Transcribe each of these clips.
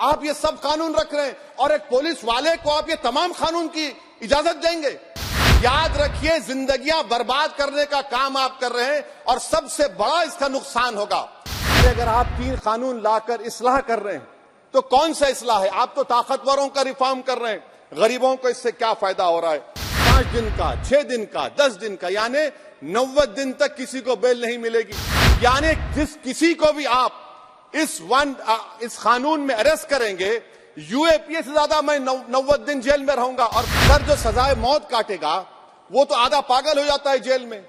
आप ये सब कानून रख रहे हैं और एक पुलिस वाले को आप ये तमाम कानून की इजाजत देंगे। याद रखिए, जिंदगियां बर्बाद करने का काम आप कर रहे हैं और सबसे बड़ा इसका नुकसान होगा। अगर आप 3 कानून लाकर इस्लाह कर रहे हैं तो कौन सा इस्लाह है? आप तो ताकतवरों का रिफॉर्म कर रहे हैं, गरीबों को इससे क्या फायदा हो रहा है? 5 दिन का, 6 दिन का, 10 दिन का, यानी 90 दिन तक किसी को बेल नहीं मिलेगी। यानी जिस किसी को भी आप इस कानून में अरेस्ट करेंगे, यूएपीए से ज्यादा मैं 90 दिन जेल में रहूंगा। और सर, जो सजाए मौत काटेगा वो तो आधा पागल हो जाता है जेल में।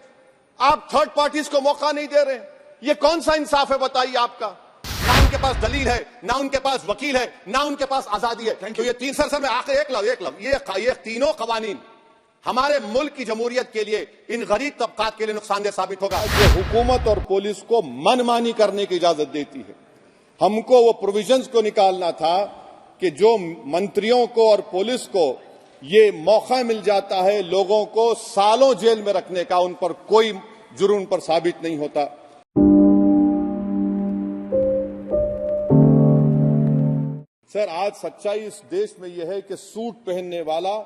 आप थर्ड पार्टीज को मौका नहीं दे रहे। ये कौन सा इंसाफ है बताइए आपका? ना उनके पास दलील है, ना उनके पास वकील है, ना उनके पास आजादी है। तो ये 3 सर मैं आखिर एक लव ये तीनों कवानीन हमारे मुल्क की जमहूरियत के लिए, इन गरीब तबकात के लिए नुकसानदेह साबित होगा। जो हुकूमत और पुलिस को मनमानी करने की इजाजत देती है, हमको वो प्रोविजंस को निकालना था कि जो मंत्रियों को और पुलिस को ये मौका मिल जाता है लोगों को सालों जेल में रखने का, उन पर कोई जुर्म उन पर साबित नहीं होता। सर, आज सच्चाई इस देश में यह है कि सूट पहनने वाला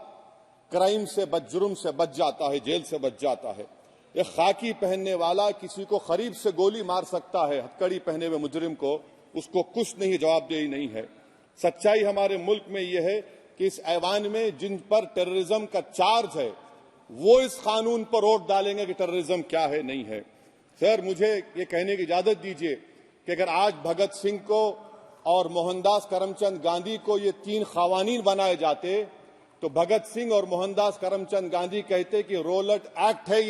क्राइम से जुर्म से बच जाता है, जेल से बच जाता है। एक खाकी पहनने वाला किसी को करीब से गोली मार सकता है, हथकड़ी पहने हुए मुजरिम को, उसको कुछ नहीं, जवाबदेही नहीं है। सच्चाई हमारे मुल्क में यह है कि इस ऐवान में जिन पर टेररिज्म का चार्ज है वो इस कानून पर वोट डालेंगे कि टेररिज्म क्या है, नहीं है। सर, मुझे ये कहने की इजाजत दीजिए कि अगर आज भगत सिंह को और मोहनदास करमचंद गांधी को ये 3 कवानीन बनाए जाते तो भगत सिंह और मोहनदास करमचंद गांधी कहते कि रोलट एक्ट है,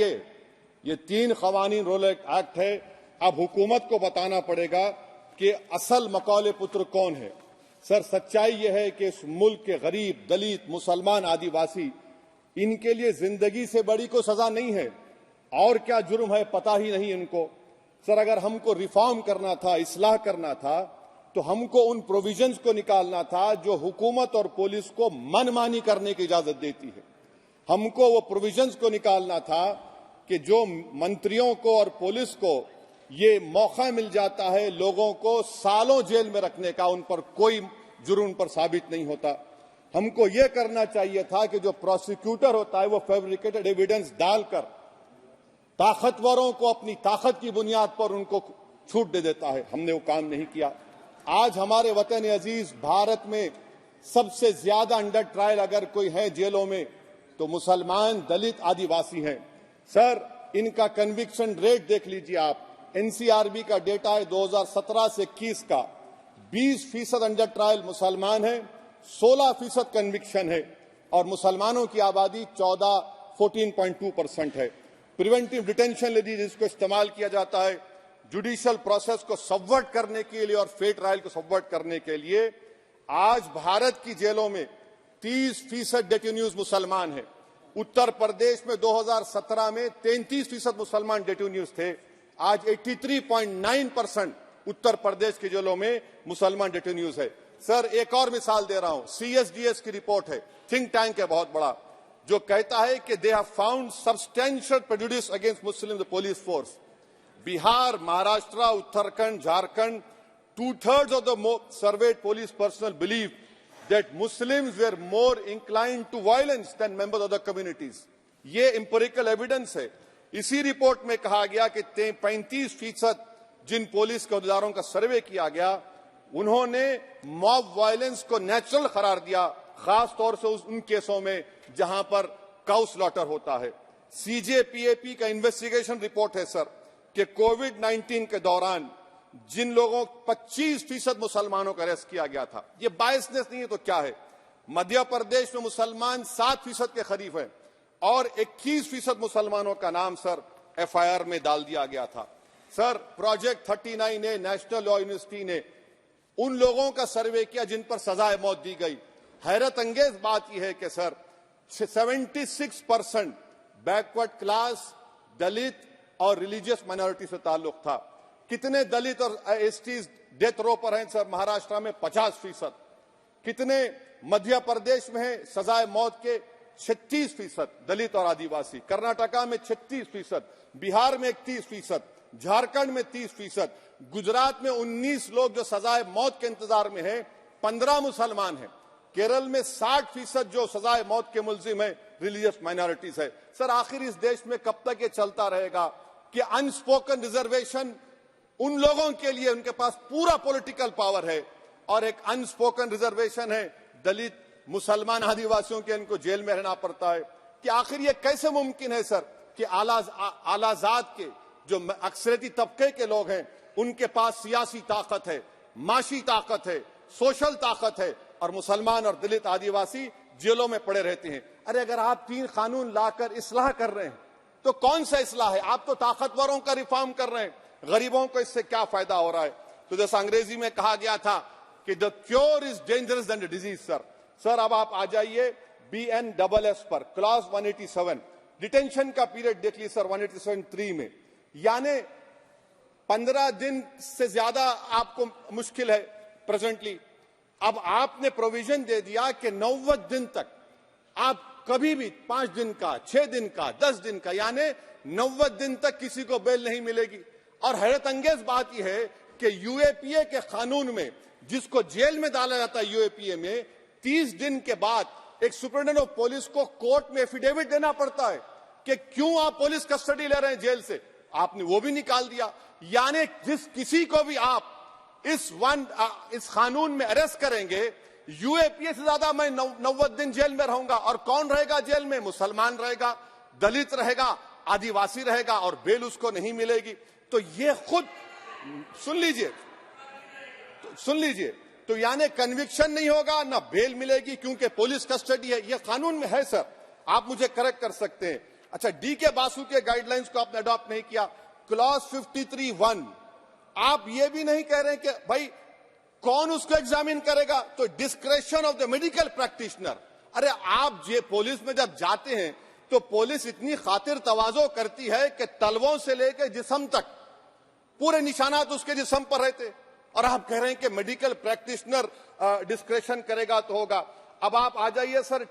ये 3 कवानीन रोलट एक्ट है। अब हुकूमत को बताना पड़ेगा कि असल मकौले पुत्र कौन है। सर, सच्चाई यह है कि इस मुल्क के गरीब, दलित, मुसलमान, आदिवासी, इनके लिए जिंदगी से बड़ी कोई सजा नहीं है। और क्या जुर्म है पता ही नहीं इनको। सर, अगर हमको रिफॉर्म करना था, इस्लाह करना था, तो हमको उन प्रोविजंस को निकालना था जो हुकूमत और पुलिस को मनमानी करने की इजाजत देती है। हमको वो प्रोविजंस को निकालना था कि जो मंत्रियों को और पुलिस को ये मौका मिल जाता है लोगों को सालों जेल में रखने का, उन पर कोई जुर्म उन पर साबित नहीं होता। हमको ये करना चाहिए था कि जो प्रोसिक्यूटर होता है वो फैब्रिकेटेड एविडेंस डालकर ताकतवरों को अपनी ताकत की बुनियाद पर उनको छूट दे देता है। हमने वो काम नहीं किया। आज हमारे वतन अजीज भारत में सबसे ज्यादा अंडर ट्रायल अगर कोई है जेलों में तो मुसलमान, दलित, आदिवासी हैं। सर, इनका कन्विक्शन रेट देख लीजिए आप। एनसीआरबी का डेटा है 2017 से 21 का, 20% अंडर ट्रायल मुसलमान है, 16% कन्विक्शन है और मुसलमानों की आबादी 14.2% है। प्रिवेंटिव डिटेंशन ले लीजिए, जिसको इस्तेमाल किया जाता है जुडिशियल प्रोसेस को सबवर्ट करने के लिए और फेयर ट्रायल को सबवर्ट करने के लिए। आज भारत की जेलों में 30% डेटेन्यूज मुसलमान हैं। उत्तर प्रदेश में 2017 में 33% मुसलमान डेटेन्यूज थे। आज 83.9% उत्तर प्रदेश की जेलों में मुसलमान डेटेन्यूज है। सर, एक और मिसाल दे रहा हूं, सीएसडीएस की रिपोर्ट है, थिंक टैंक है बहुत बड़ा, जो कहता है कि they have found substantial prejudice against Muslim police force. Bihar, Maharashtra, Uttarakhand, Jharkhand, 2/3 of the surveyed police personnel believe that Muslims were more inclined to violence than members of the communities. ये empirical evidence है। इसी रिपोर्ट में कहा गया कि 35% जिन पुलिस के अहदेदारों का सर्वे किया गया उन्होंने मॉब वायलेंस को नेचुरल करार दिया, खास तौर से उन केसों में जहां पर काउ स्लॉटर होता है। सीजेपीएपी का इन्वेस्टिगेशन रिपोर्ट है सर कि कोविड-19 के दौरान जिन लोगों 25% मुसलमानों का अरेस्ट किया गया था, ये बायसनेस नहीं है तो क्या है। मध्य प्रदेश में मुसलमान 7% के करीब है और 21% मुसलमानों का नाम सर एफआईआर में डाल दिया गया था। सर, प्रोजेक्ट 39 ने, नेशनल लॉ यूनिवर्सिटी ने उन लोगों का सर्वे किया जिन पर सजाए मौत दी गई। हैरत अंगेज बात यह है कि सर 76% बैकवर्ड क्लास, दलित और रिलीजियस माइनॉरिटी से ताल्लुक था। कितने दलित और एसटीज डेथ रो पर हैं सर? महाराष्ट्र में 50%। कितने मध्य प्रदेश में है सजाए मौत के? 36% दलित और आदिवासी। कर्नाटका में 36%, बिहार में 31%, झारखंड में 30%, गुजरात में 19 लोग जो सजाए मौत के इंतजार में हैं 15 मुसलमान हैं। केरल में 60% जो सजाए मौत के मुल्जिम है रिलीजियस माइनॉरिटीज है। सर आखिर इस देश में कब तक ये चलता रहेगा कि अनस्पोकन रिजर्वेशन उन लोगों के लिए उनके पास पूरा पॉलिटिकल पावर है और एक अनस्पोकन रिजर्वेशन है दलित मुसलमान आदिवासियों के, इनको जेल में रहना पड़ता है। कि आखिर ये कैसे मुमकिन है सर कि आलाजात के जो अक्सरियती तबके के लोग हैं उनके पास सियासी ताकत है, माशी ताकत है, सोशल ताकत है और मुसलमान और दलित आदिवासी जेलों में पड़े रहते हैं। अरे अगर आप 3 कानून लाकर इस्लाह कर रहे हैं तो कौन सा इस्लाह है? आप तो ताकतवरों का रिफॉर्म कर रहे हैं, गरीबों को इससे क्या फायदा हो रहा है? तो जैसा अंग्रेजी में कहा गया था कि the cure is dangerous than the disease. Sir अब आप आ जाइए BNSS पर क्लॉज 187 डिटेंशन का पीरियड देख लीजिए सर 187(3) में, यानी 15 दिन से ज्यादा आपको मुश्किल है प्रेजेंटली। अब आपने प्रोविजन दे दिया कि 90 दिन तक आप कभी भी 5 दिन का, 6 दिन का, 10 दिन का, यानी 90 दिन तक किसी को बेल नहीं मिलेगी। और हैरत अंगेज बात यह है कि UAPA के कानून में जिसको जेल में डाला जाता है UAPA में 30 दिन के बाद एक सुपरिटेंडेंट ऑफ पुलिस को कोर्ट में एफिडेविट देना पड़ता है कि क्यों आप पुलिस कस्टडी ले रहे हैं जेल से। आपने वो भी निकाल दिया। यानी जिस किसी को भी आप इस कानून में अरेस्ट करेंगे, UAPA से ज्यादा मैं 90 दिन जेल में रहूंगा। और कौन रहेगा जेल में? मुसलमान रहेगा, दलित रहेगा, आदिवासी रहेगा और बेल उसको नहीं मिलेगी। तो ये खुद सुन लीजिए तो यानी कन्विक्शन नहीं होगा, ना बेल मिलेगी क्योंकि पुलिस कस्टडी है। ये कानून में है सर, आप मुझे करेक्ट कर सकते हैं। अच्छा, DK बासु के गाइडलाइंस को आपने अडॉप्ट नहीं किया। क्लॉज 53(1) आप ये भी नहीं कह रहे कि भाई कौन उसको एग्जामिन करेगा, तो discretion of the medical practitioner. अरे आप ये पुलिस में जब जाते हैं तो पुलिस इतनी खातिर तवाज़ो करती है कि तलवों से लेकर जिस्म तक पूरे निशानात उसके जिस्म पर रहते, और आप कह रहे हैं कि मेडिकल प्रैक्टिशनर डिस्क्रेशन करेगा तो होगा। अब आप आ जाइए सर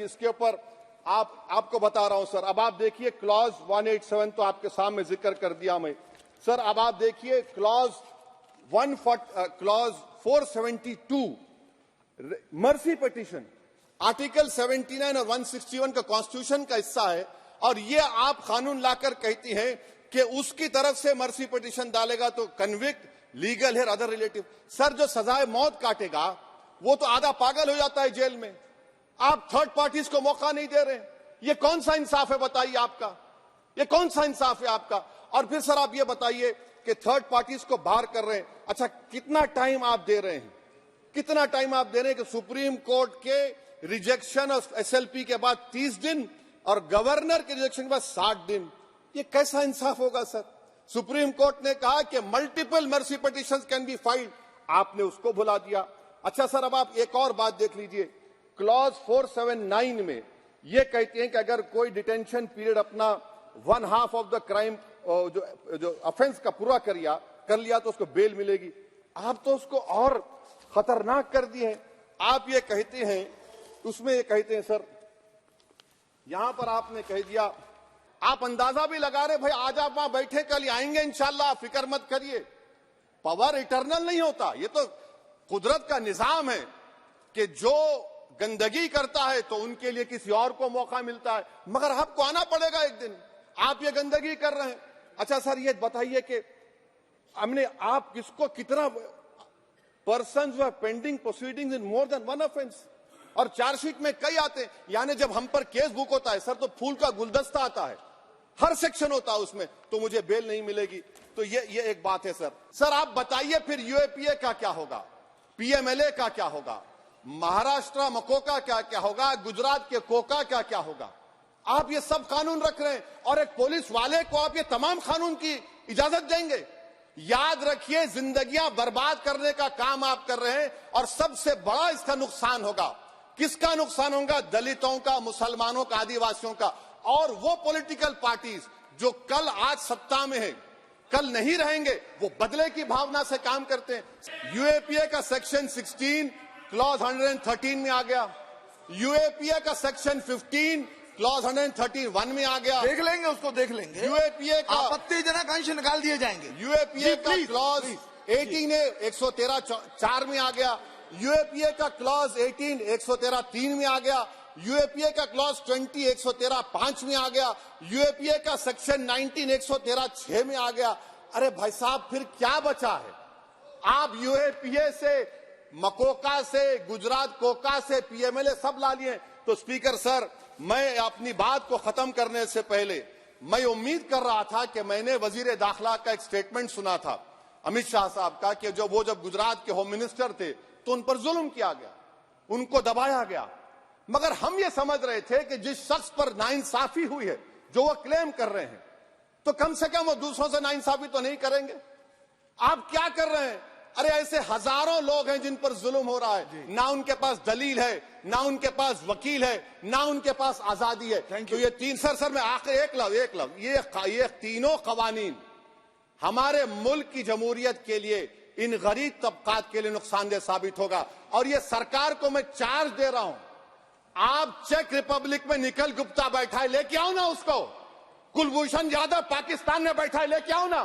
इसके ऊपर आपको बता रहा हूं सर। अब आप देखिए क्लॉज 187 तो आपके सामने जिक्र कर दिया मैं सर। अब आप देखिए क्लॉज 472 मर्सी पिटीशन, आर्टिकल 79 और 161 का कॉन्स्टिट्यूशन का हिस्सा है, और ये आप कानून लाकर कहती हैं कि उसकी तरफ से मर्सी पिटीशन डालेगा तो कन्विक्ट, लीगल है, अदर रिलेटिव। सर जो सजाए मौत काटेगा वो तो आधा पागल हो जाता है जेल में। आप थर्ड पार्टीज को मौका नहीं दे रहे। ये कौन सा इंसाफ है बताइए आपका? ये कौन सा इंसाफ है आपका? और फिर सर आप ये बताइए कि थर्ड पार्टीज को बाहर कर रहे हैं। अच्छा, कितना टाइम आप दे रहे हैं? कितना टाइम आप दे रहे हैं कि सुप्रीम कोर्ट के रिजेक्शन ऑफ SLP के बाद 30 दिन और गवर्नर के रिजेक्शन के बाद 60 दिन? ये कैसा इंसाफ होगा सर? सुप्रीम कोर्ट ने कहा कि multiple mercy petitions can be filed, आपने उसको भुला दिया। अच्छा सर, अब आप एक और बात देख लीजिए। क्लॉज 479 में ये कहते हैं कि अगर कोई डिटेंशन पीरियड अपना 1/2 ऑफ द क्राइम जो ऑफेंस का पूरा कर लिया तो उसको बेल मिलेगी। आप तो उसको और खतरनाक कर दिए। आप ये कहते हैं, उसमें ये कहते हैं सर, यहां पर आपने कह दिया, आप अंदाजा भी लगा रहे भाई आज आप वहां बैठे, कल आएंगे इंशाल्लाह, फिक्र मत करिए। पावर इटर्नल नहीं होता, ये तो कुदरत का निजाम है कि जो गंदगी करता है तो उनके लिए किसी और को मौका मिलता है, मगर आपको आना पड़ेगा एक दिन। आप ये गंदगी कर रहे हैं। अच्छा सर, ये बताइए कि हमने आप किसको कितना पर्सन्स वर पेंडिंग प्रोसीडिंग्स इन मोर देन वन ऑफेंस, और चार्जशीट में कई आते हैं। यानी जब हम पर केस बुक होता है सर तो फूल का गुलदस्ता आता है, हर सेक्शन होता है उसमें, तो मुझे बेल नहीं मिलेगी। तो ये एक बात है सर। सर आप बताइए फिर UAPA का क्या होगा, PMLA का क्या होगा, महाराष्ट्र मकोका क्या क्या होगा, गुजरात के कोका क्या क्या होगा? आप ये सब कानून रख रहे हैं और एक पुलिस वाले को आप ये तमाम कानून की इजाजत देंगे? याद रखिए, जिंदगियां बर्बाद करने का काम आप कर रहे हैं और सबसे बड़ा इसका नुकसान होगा। किसका नुकसान होगा? दलितों का, मुसलमानों का, आदिवासियों का। और वो पॉलिटिकल पार्टीज जो कल आज सत्ता में है, कल नहीं रहेंगे, वो बदले की भावना से काम करते हैं। UAPA का सेक्शन 16 क्लॉज 113 में आ गया, UAPA का सेक्शन 15 क्लॉज 131 में आ गया। देख लेंगे, उसको देख लेंगे। UAPA का आपत्तिजनक अंश निकाल दिए जाएंगे। UAPA का क्लॉज 18 113 4 में आ गया। यूएपीए का क्लॉज 18 113(3) में आ गया, यूएपीए का क्लॉज 20 113(5) में आ गया, यूएपीए का सेक्शन 19 113(6) में आ गया। अरे भाई साहब, फिर क्या बचा है? आप यूएपीए से, मकोका से, गुजरात कोका से, पीएमएलए सब ला लिए। तो स्पीकर सर, मैं अपनी बात को खत्म करने से पहले मैं उम्मीद कर रहा था कि मैंने वजीर दाखिला का एक स्टेटमेंट सुना था अमित शाह साहब का कि जब गुजरात के होम मिनिस्टर थे तो उन पर जुल्म किया गया, उनको दबाया गया। मगर हम ये समझ रहे थे कि जिस शख्स पर नाइंसाफी हुई है, जो वो क्लेम कर रहे हैं, तो कम से कम वो दूसरों से नाइंसाफी तो नहीं करेंगे। आप क्या कर रहे हैं? अरे ऐसे हजारों लोग हैं जिन पर जुल्म हो रहा है, ना उनके पास दलील है, ना उनके पास वकील है, ना उनके पास आजादी है। तो ये तीन सर मैं आखिर एक लव ये तीनों कवानीन हमारे मुल्क की जमहूरियत के लिए, इन गरीब तबकात के लिए नुकसानदेह साबित होगा। और ये सरकार को मैं चार्ज दे रहा हूं, आप चेक रिपब्लिक में निखिल गुप्ता बैठा है, लेके आओ ना उसको। कुलभूषण यादव पाकिस्तान में बैठा है, लेके आओ ना।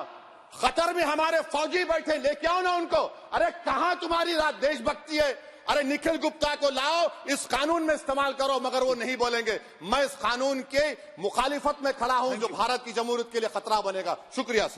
कतर में हमारे फौजी बैठे, लेके आओ ना उनको। अरे कहां तुम्हारी देशभक्ति है? अरे निखिल गुप्ता को लाओ, इस कानून में इस्तेमाल करो। मगर वो नहीं बोलेंगे। मैं इस कानून के मुखालिफत में खड़ा हूं जो भारत की जमहूरियत के लिए खतरा बनेगा। शुक्रिया सर।